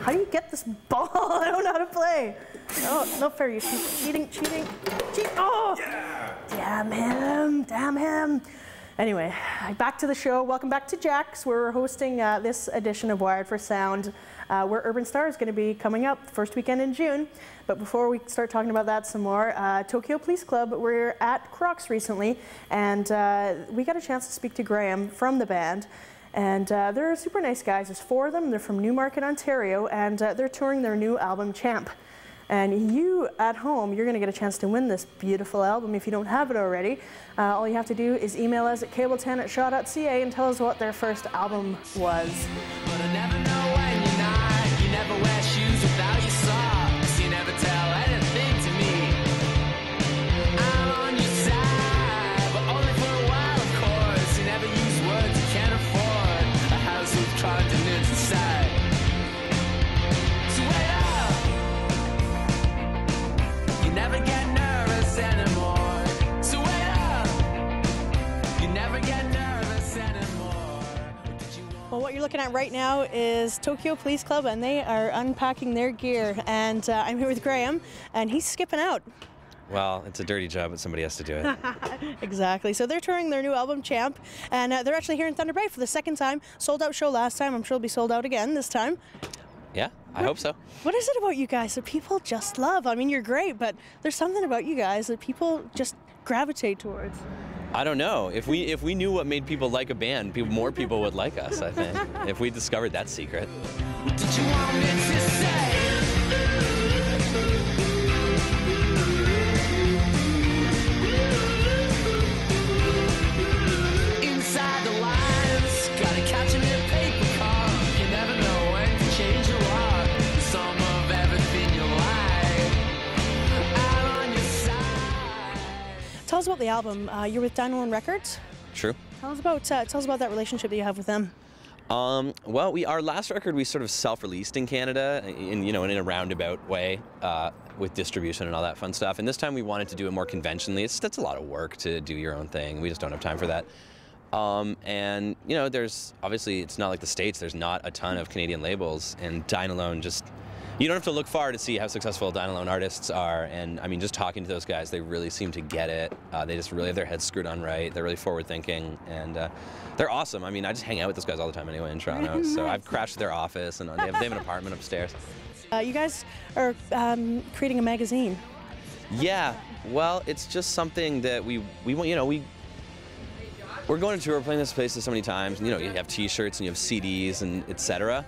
How do you get this ball? I don't know how to play. Oh, no fair use. Cheating. Oh! Yeah. Damn him. Anyway, back to the show. Welcome back to Jack's. We're hosting this edition of Wired for Sound, where Urban Star is going to be coming up first weekend in June. But before we start talking about that some more, Tokyo Police Club, we're at Crocs recently, and we got a chance to speak to Graham from the band. And they're super nice guys. There's 4 of them. They're from Newmarket, Ontario, and they're touring their new album, Champ. And you, at home, you're going to get a chance to win this beautiful album if you don't have it already. All you have to do is email us at cable10@shaw.ca and tell us what their first album was. But I never know when you're not. You never wear shoes without your socks. You never tell anything to me. I'm on your side, but only for a while, of course. You never use words you can't afford. A house with continents inside. So wait up. You never get nervous anymore. So wait up. You never get nervous anymore. Well, what you're looking at right now is Tokyo Police Club, and they are unpacking their gear. And I'm here with Graham, and he's skipping out. Well, it's a dirty job, but somebody has to do it. Exactly. So they're touring their new album, Champ, and they're actually here in Thunder Bay for the second time. Sold out show last time. I'm sure it'll be sold out again this time. Yeah, I hope so. What is it about you guys that people just love? I mean, you're great, but there's something about you guys that people just gravitate towards. I don't know. If we knew what made people like a band, more people would like us, I think. If we discovered that secret. What did you want me to say? Inside the lines, gotta catch 'em in a paper car. You never know when to change your heart. Some of everything you like. I'm on your side. Tell us about the album. You're with Dynalone Records. True. Tell us about that relationship that you have with them. Well, our last record we sort of self-released in Canada, in a roundabout way, with distribution and all that fun stuff. And this time we wanted to do it more conventionally. That's a lot of work to do your own thing. We just don't have time for that. And there's obviously, it's not like the States. There's not a ton of Canadian labels, and Dynalone just. You don't have to look far to see how successful Dynalone artists are, and I mean, just talking to those guys, they really seem to get it. They just really have their heads screwed on right. They're really forward-thinking, and they're awesome. I mean, I just hang out with those guys all the time anyway in Toronto, so I've crashed their office, and they have an apartment upstairs. You guys are creating a magazine. Yeah, well, it's just something that we're going to tour, we're playing this place so many times, and you have T-shirts and you have CDs and etc.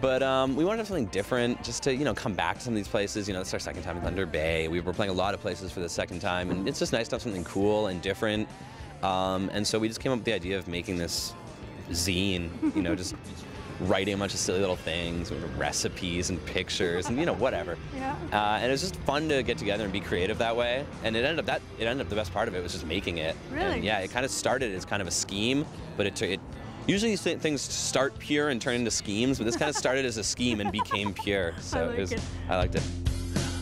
But we wanted to have something different, just to come back to some of these places. It's our second time in Thunder Bay. We were playing a lot of places for the second time, and it's just nice to have something cool and different. And so we just came up with the idea of making this zine. Just writing a bunch of silly little things, recipes and pictures, and whatever. Yeah. And it was just fun to get together and be creative that way. And it ended up the best part of it was just making it. Really? And yeah, it kind of started as kind of a scheme, but it usually things start pure and turn into schemes, but this kind of started as a scheme and became pure. So I liked it.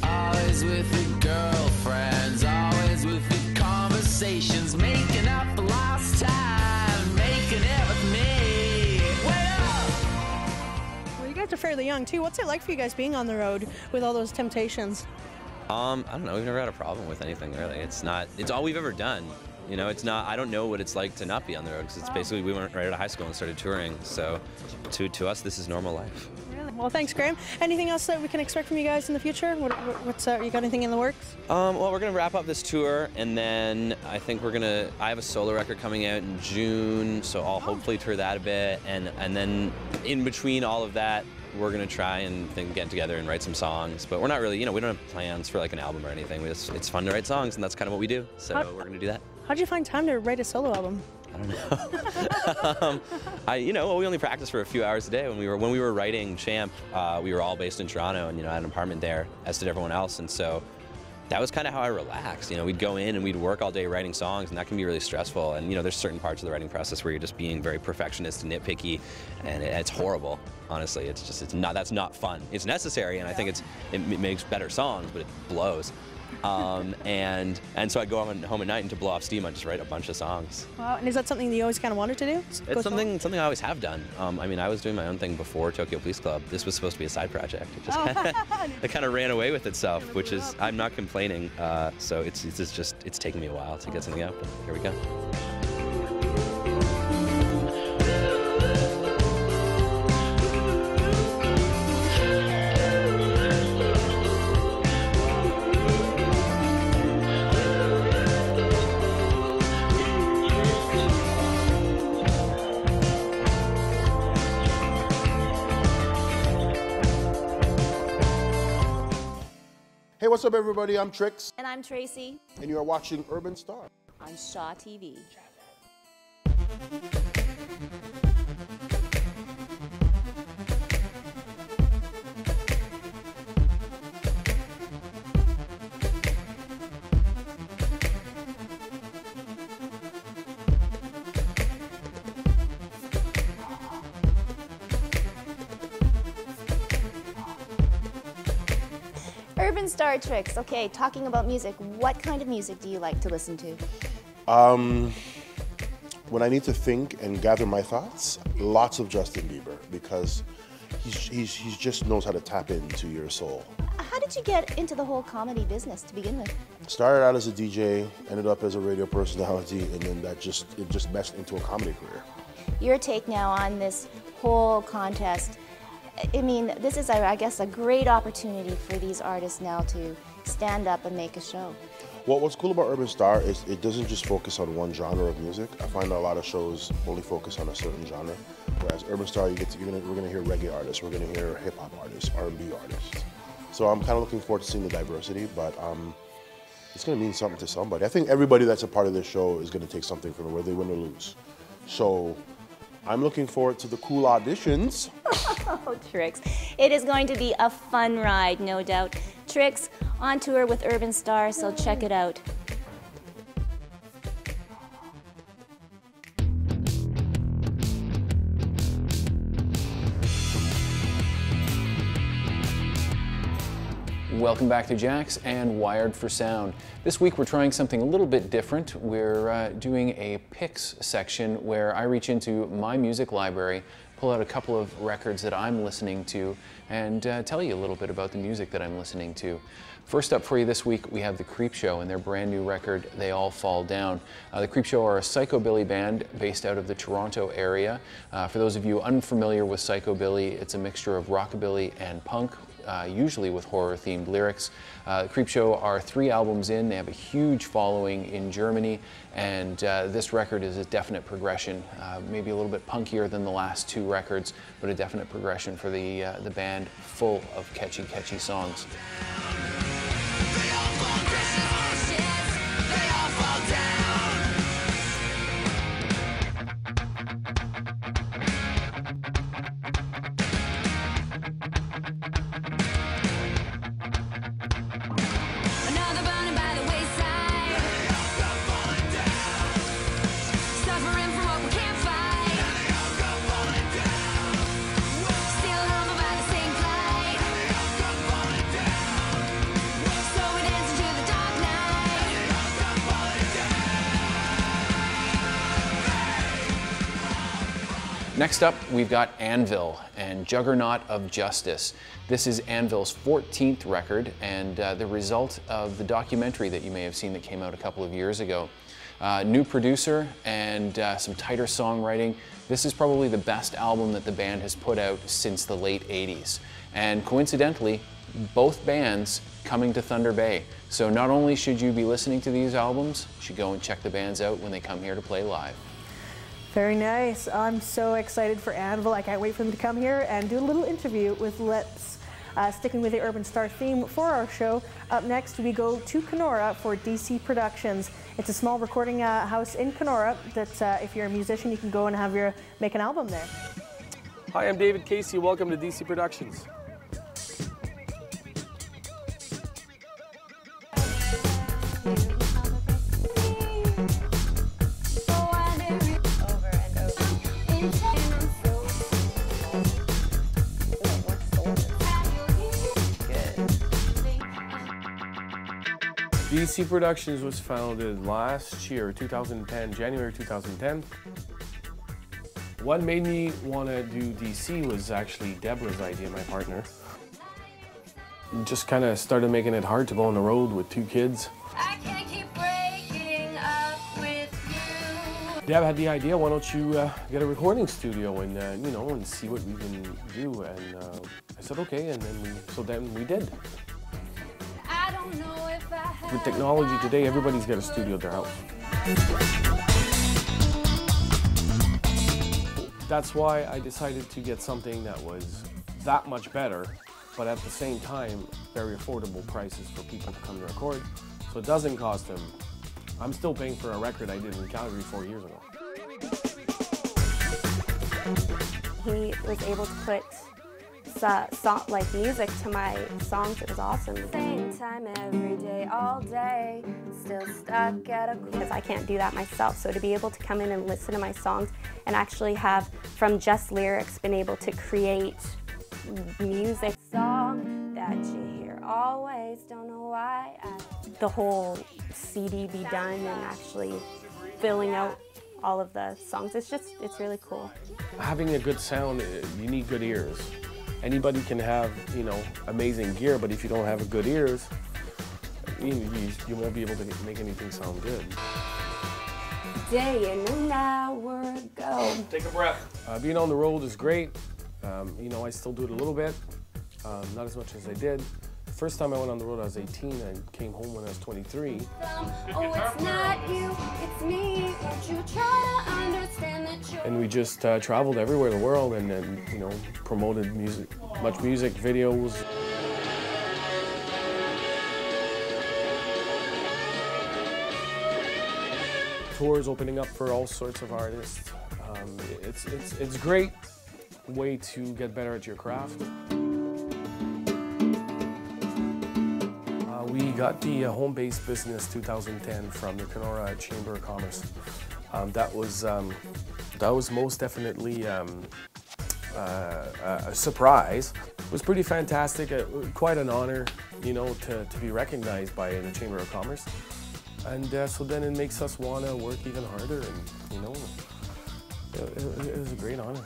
Always with the girlfriends, always with the conversations, making up the lost time, making it with me. Wait up! Well, you guys are fairly young too. What's it like for you guys being on the road with all those temptations? I don't know. We've never had a problem with anything really. It's all we've ever done. It's not. I don't know what it's like to not be on the road, because it's basically we went right out of high school and started touring. So, to us, this is normal life. Really? Well, thanks, Graham. Anything else that we can expect from you guys in the future? What's you got anything in the works? Well, we're gonna wrap up this tour, and then I think I have a solo record coming out in June, so I'll hopefully tour that a bit, and then in between all of that, we're gonna try and get together and write some songs. But we're not really, we don't have plans for like an album or anything. It's fun to write songs, and that's kind of what we do. So we're gonna do that. How'd you find time to write a solo album? I don't know. We only practiced for a few hours a day. When we were writing Champ, we were all based in Toronto, and I had an apartment there, as did everyone else, and so that was kind of how I relaxed. We'd go in and we'd work all day writing songs, and that can be really stressful. And there's certain parts of the writing process where you're just being very perfectionist and nitpicky, and it's horrible. Honestly, that's not fun. It's necessary, and I think it makes better songs, but it blows. And so I go home at night, and to blow off steam, I just write a bunch of songs. Wow, and is that something that you always kind of wanted to do? It's something I always have done. I mean, I was doing my own thing before Tokyo Police Club. This was supposed to be a side project. It just it kind of ran away with itself, which is, I'm not complaining. So it's taken me a while to get something out, but here we go. Hey, what's up, everybody? I'm Trix. And I'm Tracy. And you are watching Urban Star On Shaw TV. Urban Star Tricks. Okay, talking about music, what kind of music do you like to listen to? When I need to think and gather my thoughts, lots of Justin Bieber, because he just knows how to tap into your soul. How did you get into the whole comedy business to begin with? Started out as a DJ, ended up as a radio personality, and then it just meshed into a comedy career. Your take now on this whole contest. I mean, this is, I guess, a great opportunity for these artists now to stand up and make a show. Well, what's cool about Urban Star is it doesn't just focus on one genre of music. I find a lot of shows only focus on a certain genre, whereas Urban Star, we're gonna hear reggae artists, we're gonna hear hip hop artists, R&B artists. So I'm kind of looking forward to seeing the diversity, but it's gonna mean something to somebody. I think everybody that's a part of this show is gonna take something from it, whether they win or lose. So I'm looking forward to the cool auditions. Oh, Trix. It is going to be a fun ride, no doubt. Trix on tour with Urban Star, so check it out. Welcome back to Jax and Wired for Sound. This week we're trying something a little bit different. We're doing a picks section where I reach into my music library, pull out a couple of records that I'm listening to, and tell you a little bit about the music that I'm listening to. First up for you this week, we have The Creepshow and their brand new record, They All Fall Down. The Creepshow are a psychobilly band based out of the Toronto area. For those of you unfamiliar with psychobilly, it's a mixture of rockabilly and punk, usually with horror-themed lyrics. Creepshow are 3 albums in. They have a huge following in Germany, and this record is a definite progression, maybe a little bit punkier than the last 2 records, but a definite progression for the band, full of catchy songs. Next up, we've got Anvil and Juggernaut of Justice. This is Anvil's 14th record and the result of the documentary that you may have seen that came out a couple of years ago. New producer and some tighter songwriting. This is probably the best album that the band has put out since the late 80s. And coincidentally, both bands coming to Thunder Bay. So not only should you be listening to these albums, you should go and check the bands out when they come here to play live. Very nice. I'm so excited for Anvil. I can't wait for them to come here and do a little interview with Lips. Sticking with the Urban Star theme for our show, up next we go to Kenora for DC Productions. It's a small recording house in Kenora that if you're a musician you can go and make an album there. Hi, I'm David Casey. Welcome to DC Productions. DC Productions was founded last year, 2010, January 2010. What made me want to do DC was actually Deborah's idea, my partner. Just kind of started making it hard to go on the road with 2 kids. I can't keep breaking up with you. Deb had the idea, why don't you get a recording studio and, you know, and see what we can do. And I said, okay, and then we did. I don't know if I have With technology today, everybody's got a studio at their house. That's why I decided to get something that was that much better, but at the same time, very affordable prices for people to come to record. So it doesn't cost them. I'm still paying for a record I did in Calgary 4 years ago. He was able to put like music to my songs. It was awesome. Same time every day, all day, still stuck at a Because I can't do that myself. So to be able to come in and listen to my songs and actually have, from just lyrics, been able to create music. song that you hear always, don't know why. The whole CD be done and actually filling out all of the songs. It's really cool. Having a good sound, you need good ears. Anybody can have, you know, amazing gear, but if you don't have good ears, you won't be able to make anything sound good. Day in an hour ago. Take a breath. Being on the road is great. You know, I still do it a little bit, not as much as I did. First time I went on the road, I was 18 and came home when I was 23. Oh, it's not you, it's me. Won't you try to understand that you're... And we just traveled everywhere in the world and then, you know, promoted music, much music, videos. Tours opening up for all sorts of artists. It's a great way to get better at your craft. We got the home-based business 2010 from the Kenora Chamber of Commerce. That was most definitely a surprise. It was pretty fantastic, quite an honor, you know, to be recognized by the Chamber of Commerce. And so then it makes us want to work even harder, and you know, it was a great honor.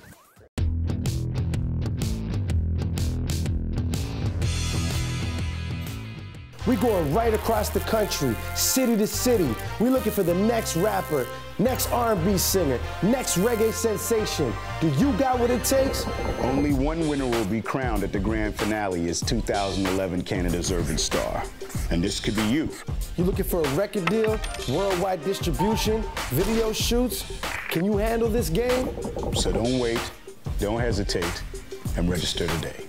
We going right across the country, city to city. We looking for the next rapper, next R&B singer, next reggae sensation. Do you got what it takes? Only one winner will be crowned at the grand finale as 2011 Canada's Urban Star. And this could be you. You looking for a record deal, worldwide distribution, video shoots? Can you handle this game? So don't wait, don't hesitate, and register today.